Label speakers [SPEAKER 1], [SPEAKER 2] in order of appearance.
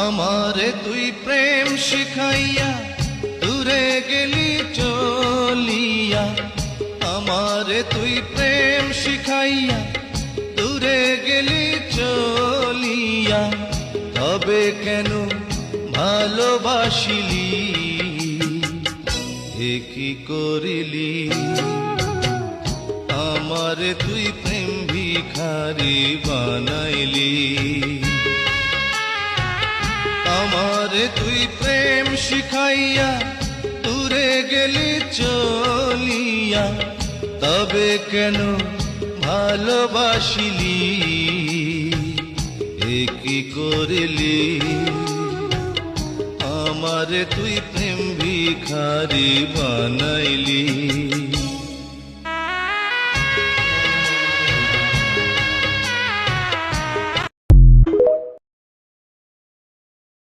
[SPEAKER 1] আমারে তুই প্রেম শিখাইয়া দূরে গেলি চলিয়া, আমারে তুই প্রেম শিখাইয়া দূরে গেলি চলিয়া, তবে কেন ভালোবাসিলি এ কি করিলি? আমারে তুই প্রেম ভিখারি বানাইলি, আমারে তুই প্রেম শিখাইয়া দূরে গেলি চলিয়া, তবে কেন ভালোবাসিলি এ কি করিলি? আমারে তুই প্রেম ভিখারি বানাইলি।